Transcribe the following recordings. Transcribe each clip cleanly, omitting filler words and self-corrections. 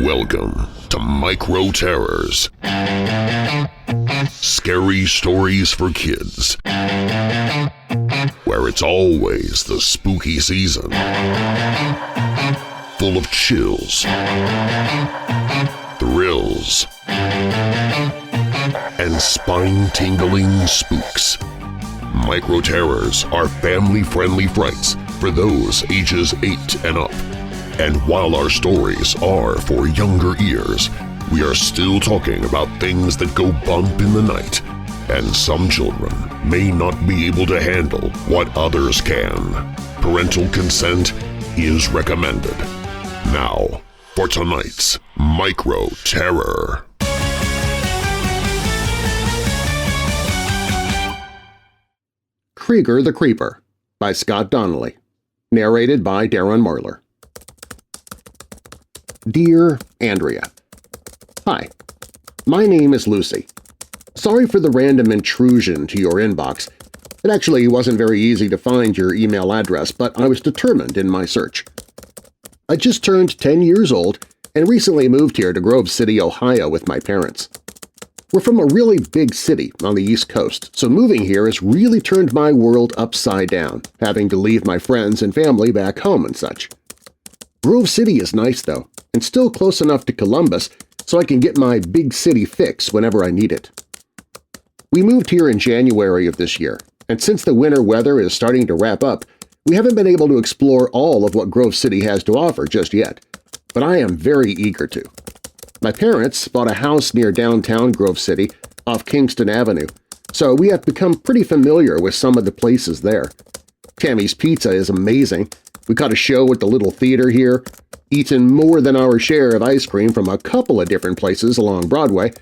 Welcome to Micro Terrors. Scary stories for kids. Where it's always the spooky season. Full of chills, thrills, and spine-tingling spooks. Micro Terrors are family-friendly frights for those ages 8 and up. And while our stories are for younger ears, we are still talking about things that go bump in the night, and some children may not be able to handle what others can. Parental consent is recommended. Now, for tonight's Micro Terror. CREEGER the Creeper by Scott Donnelly. Narrated by Darren Marlar. Dear Andrea, hi, my name is Lucy. Sorry for the random intrusion to your inbox. It actually wasn't very easy to find your email address, but I was determined in my search. I just turned 10 years old and recently moved here to Grove City, Ohio with my parents. We're from a really big city on the East Coast, so moving here has really turned my world upside down, having to leave my friends and family back home and such. Grove City is nice, though, and still close enough to Columbus so I can get my big city fix whenever I need it. We moved here in January of this year, and since the winter weather is starting to wrap up, we haven't been able to explore all of what Grove City has to offer just yet, but I am very eager to. My parents bought a house near downtown Grove City off Kingston Avenue, so we have become pretty familiar with some of the places there. Tammy's Pizza is amazing. We caught a show at the Little Theater here, eaten more than our share of ice cream from a couple of different places along Broadway,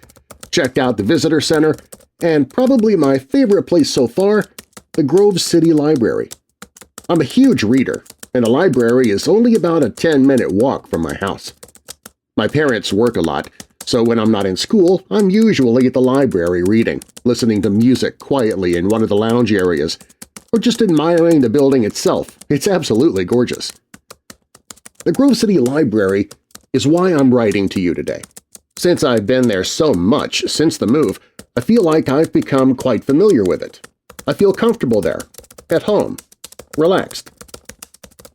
checked out the Visitor Center, and probably my favorite place so far, the Grove City Library. I'm a huge reader, and the library is only about a 10-minute walk from my house. My parents work a lot, so when I'm not in school, I'm usually at the library reading, listening to music quietly in one of the lounge areas, or just admiring the building itself. It's absolutely gorgeous. The Grove City Library is why I'm writing to you today. Since I've been there so much since the move, I feel like I've become quite familiar with it. I feel comfortable there, at home, relaxed.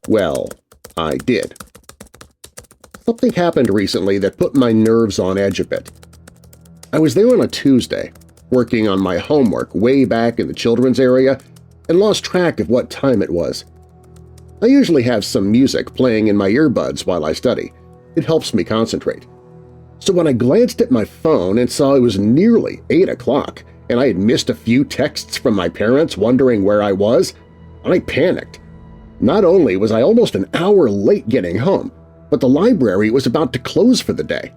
Well, I did. Something happened recently that put my nerves on edge a bit. I was there on a Tuesday, working on my homework way back in the children's area, and lost track of what time it was. I usually have some music playing in my earbuds while I study. It helps me concentrate. So when I glanced at my phone and saw it was nearly 8 o'clock and I had missed a few texts from my parents wondering where I was, I panicked. Not only was I almost an hour late getting home, but the library was about to close for the day.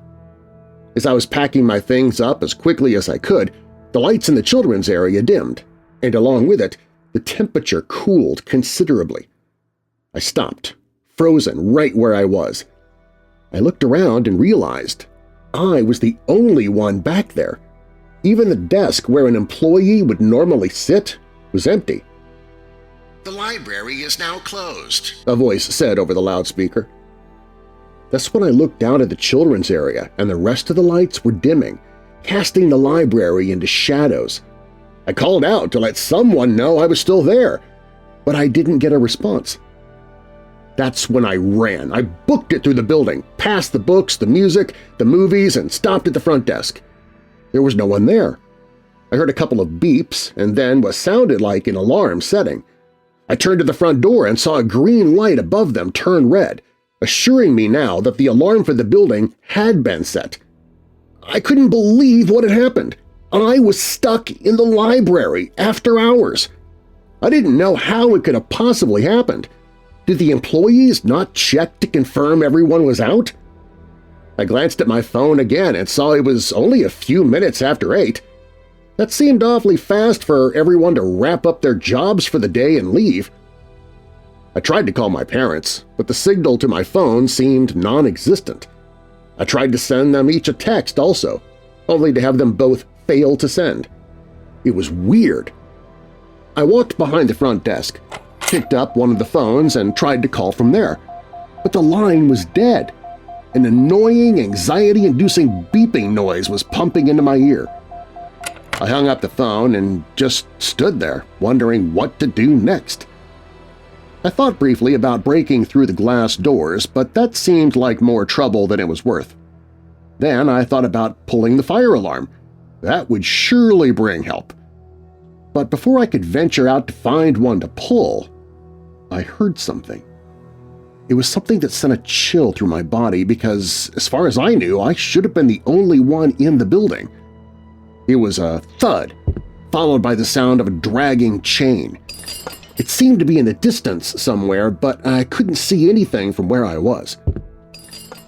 As I was packing my things up as quickly as I could, the lights in the children's area dimmed, and along with it, the temperature cooled considerably. I stopped, frozen right where I was. I looked around and realized I was the only one back there. Even the desk where an employee would normally sit was empty. "The library is now closed," a voice said over the loudspeaker. That's when I looked down at the children's area and the rest of the lights were dimming, casting the library into shadows. I called out to let someone know I was still there, but I didn't get a response. That's when I ran. I booked it through the building, past the books, the music, the movies, and stopped at the front desk. There was no one there. I heard a couple of beeps and then what sounded like an alarm setting. I turned to the front door and saw a green light above them turn red, assuring me now that the alarm for the building had been set. I couldn't believe what had happened. I was stuck in the library after hours. I didn't know how it could have possibly happened. Did the employees not check to confirm everyone was out? I glanced at my phone again and saw it was only a few minutes after 8. That seemed awfully fast for everyone to wrap up their jobs for the day and leave. I tried to call my parents, but the signal to my phone seemed non-existent. I tried to send them each a text also, only to have them both fail to send. It was weird. I walked behind the front desk, picked up one of the phones and tried to call from there, but the line was dead. An annoying, anxiety-inducing beeping noise was pumping into my ear. I hung up the phone and just stood there, wondering what to do next. I thought briefly about breaking through the glass doors, but that seemed like more trouble than it was worth. Then I thought about pulling the fire alarm. That would surely bring help. But before I could venture out to find one to pull, I heard something. It was something that sent a chill through my body because, as far as I knew, I should have been the only one in the building. It was a thud, followed by the sound of a dragging chain. It seemed to be in the distance somewhere, but I couldn't see anything from where I was.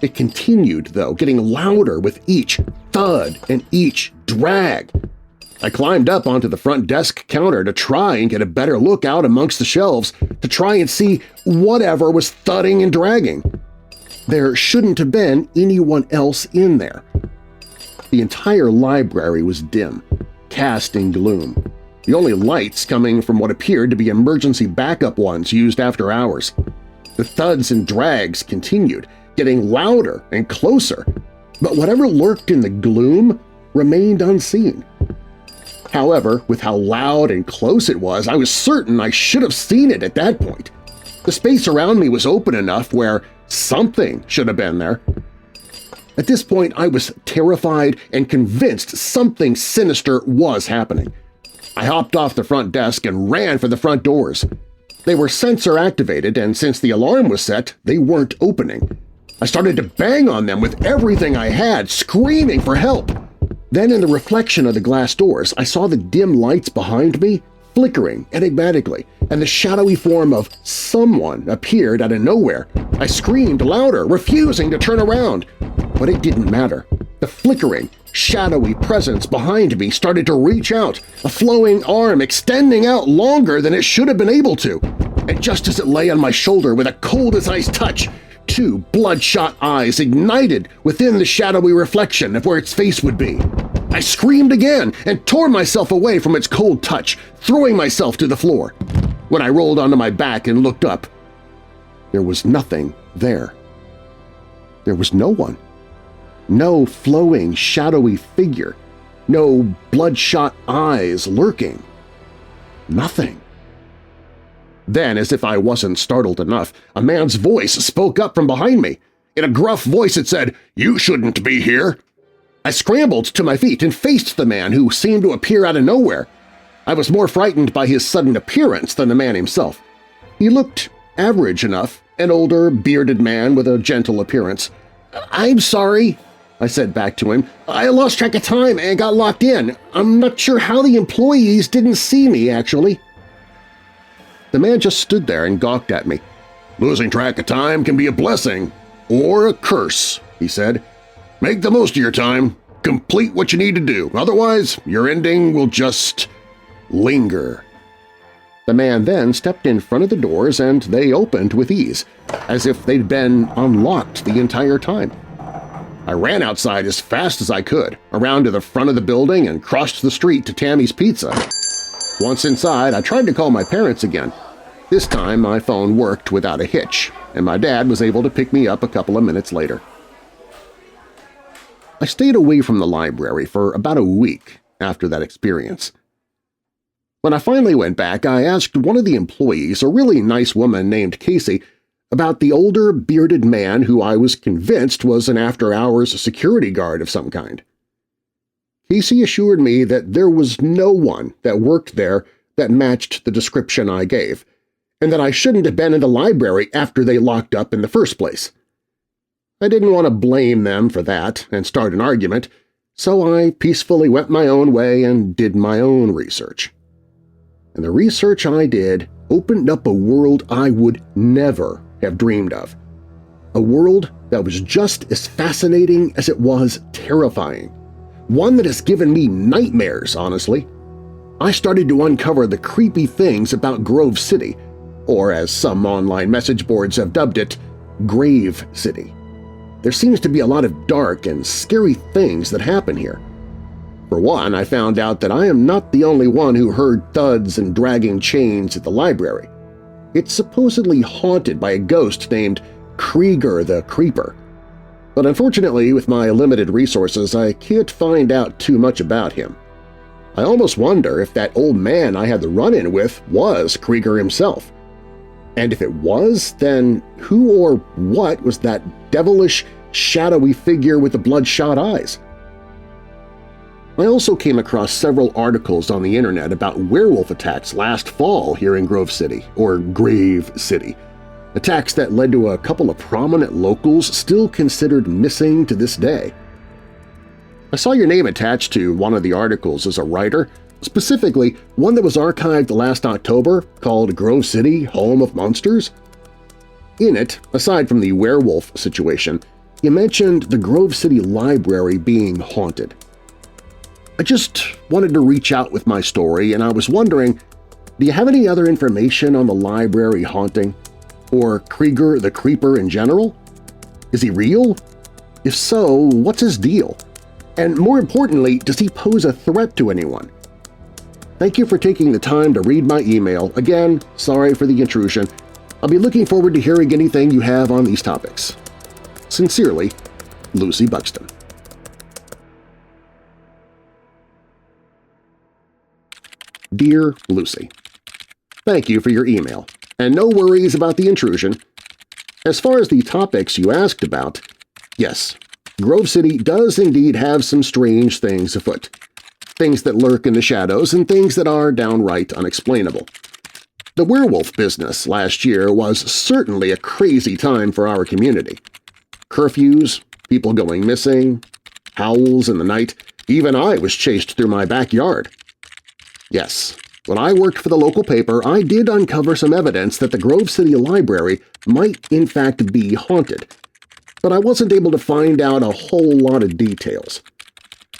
It continued, though, getting louder with each thud and each drag. I climbed up onto the front desk counter to try and get a better look out amongst the shelves to try and see whatever was thudding and dragging. There shouldn't have been anyone else in there. The entire library was dim, cast in gloom, the only lights coming from what appeared to be emergency backup ones used after hours. The thuds and drags continued, getting louder and closer, but whatever lurked in the gloom remained unseen. However, with how loud and close it was, I was certain I should have seen it at that point. The space around me was open enough where something should have been there. At this point, I was terrified and convinced something sinister was happening. I hopped off the front desk and ran for the front doors. They were sensor-activated, and since the alarm was set, they weren't opening. I started to bang on them with everything I had, screaming for help. Then in the reflection of the glass doors, I saw the dim lights behind me flickering enigmatically, and the shadowy form of someone appeared out of nowhere. I screamed louder, refusing to turn around. But it didn't matter. The flickering, shadowy presence behind me started to reach out, a flowing arm extending out longer than it should have been able to. And just as it lay on my shoulder with a cold-as-ice touch, two bloodshot eyes ignited within the shadowy reflection of where its face would be. I screamed again and tore myself away from its cold touch, throwing myself to the floor. When I rolled onto my back and looked up, there was nothing there. There was no one. No flowing, shadowy figure. No bloodshot eyes lurking. Nothing. Then, as if I wasn't startled enough, a man's voice spoke up from behind me. In a gruff voice it said, "You shouldn't be here." I scrambled to my feet and faced the man who seemed to appear out of nowhere. I was more frightened by his sudden appearance than the man himself. He looked average enough, an older, bearded man with a gentle appearance. "I'm sorry," I said back to him. "I lost track of time and got locked in. I'm not sure how the employees didn't see me, actually." The man just stood there and gawked at me. "Losing track of time can be a blessing or a curse," he said. "Make the most of your time. Complete what you need to do. Otherwise, your ending will just linger." The man then stepped in front of the doors and they opened with ease, as if they'd been unlocked the entire time. I ran outside as fast as I could, around to the front of the building and crossed the street to Tammy's Pizza. Once inside, I tried to call my parents again. This time my phone worked without a hitch, and my dad was able to pick me up a couple of minutes later. I stayed away from the library for about a week after that experience. When I finally went back, I asked one of the employees, a really nice woman named Casey, about the older, bearded man who I was convinced was an after-hours security guard of some kind. Casey assured me that there was no one that worked there that matched the description I gave, and that I shouldn't have been in the library after they locked up in the first place. I didn't want to blame them for that and start an argument, so I peacefully went my own way and did my own research. And the research I did opened up a world I would never have dreamed of. A world that was just as fascinating as it was terrifying. One that has given me nightmares, honestly. I started to uncover the creepy things about Grove City, or as some online message boards have dubbed it, Grave City. There seems to be a lot of dark and scary things that happen here. For one, I found out that I am not the only one who heard thuds and dragging chains at the library. It's supposedly haunted by a ghost named CREEGER the Creeper. but unfortunately with my limited resources I can't find out too much about him. I almost wonder if that old man I had the run-in with was CREEGER himself. And if it was, then who or what was that devilish, shadowy figure with the bloodshot eyes? I also came across several articles on the internet about werewolf attacks last fall here in Grove City, or Grave City, attacks that led to a couple of prominent locals still considered missing to this day. I saw your name attached to one of the articles as a writer, specifically one that was archived last October called Grove City, Home of Monsters. In it, aside from the werewolf situation, you mentioned the Grove City Library being haunted. I just wanted to reach out with my story, and I was wondering, do you have any other information on the library haunting? Or CREEGER the Creeper in general? Is he real? If so, what's his deal? And more importantly, does he pose a threat to anyone? Thank you for taking the time to read my email. Again, sorry for the intrusion. I'll be looking forward to hearing anything you have on these topics. Sincerely, Lucy Buxton. Dear Lucy, thank you for your email, and no worries about the intrusion. As far as the topics you asked about, yes, Grove City does indeed have some strange things afoot. Things that lurk in the shadows and things that are downright unexplainable. The werewolf business last year was certainly a crazy time for our community. Curfews, people going missing, howls in the night, even I was chased through my backyard. Yes, when I worked for the local paper, I did uncover some evidence that the Grove City Library might in fact be haunted, but I wasn't able to find out a whole lot of details.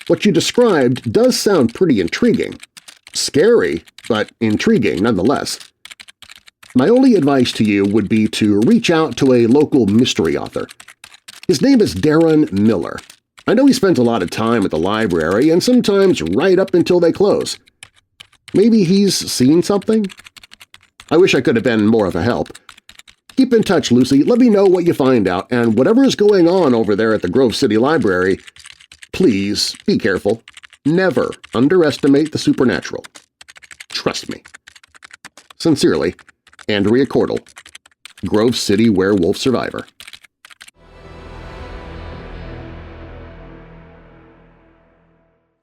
What you described does sound pretty intriguing. Scary, but intriguing nonetheless. My only advice to you would be to reach out to a local mystery author. His name is Darren Miller. I know he spends a lot of time at the library and sometimes right up until they close. Maybe he's seen something? I wish I could have been more of a help. Keep in touch, Lucy. Let me know what you find out, and whatever is going on over there at the Grove City Library, please be careful. Never underestimate the supernatural. Trust me. Sincerely, Andrea Cordell, Grove City werewolf survivor.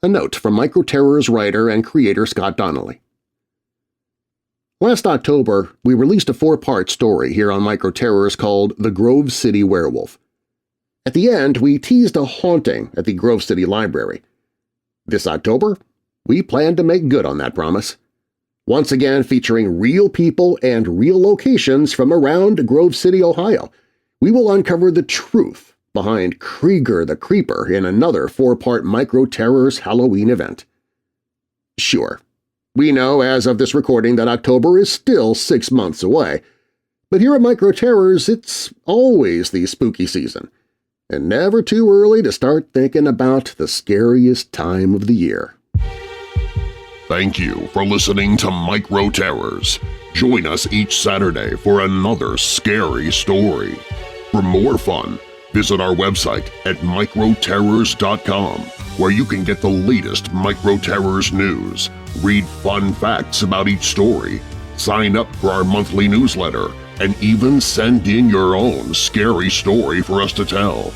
A note from Microterror's writer and creator Scott Donnelly. Last October, we released a 4-part story here on Microterrors called The Grove City Werewolf. At the end, we teased a haunting at the Grove City Library. This October, we plan to make good on that promise. Once again featuring real people and real locations from around Grove City, Ohio, we will uncover the truth behind CREEGER the Creeper in another 4-part Microterrors Halloween event. Sure, we know as of this recording that October is still 6 months away, but here at Microterrors it's always the spooky season, and never too early to start thinking about the scariest time of the year. Thank you for listening to Microterrors. Join us each Saturday for another scary story. For more fun, visit our website at microterrors.com, where you can get the latest Microterrors news, read fun facts about each story, sign up for our monthly newsletter, and even send in your own scary story for us to tell.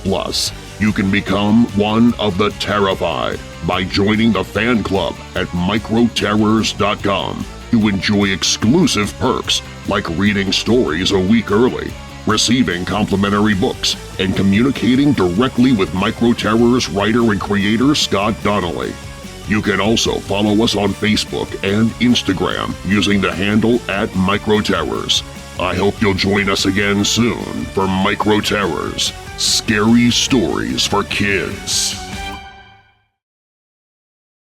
Plus, you can become one of the terrified by joining the fan club at microterrors.com to enjoy exclusive perks like reading stories a week early, receiving complimentary books, and communicating directly with Microterrors writer and creator Scott Donnelly. You can also follow us on Facebook and Instagram using the handle @Microterrors. I hope you'll join us again soon for Microterrors, scary stories for kids.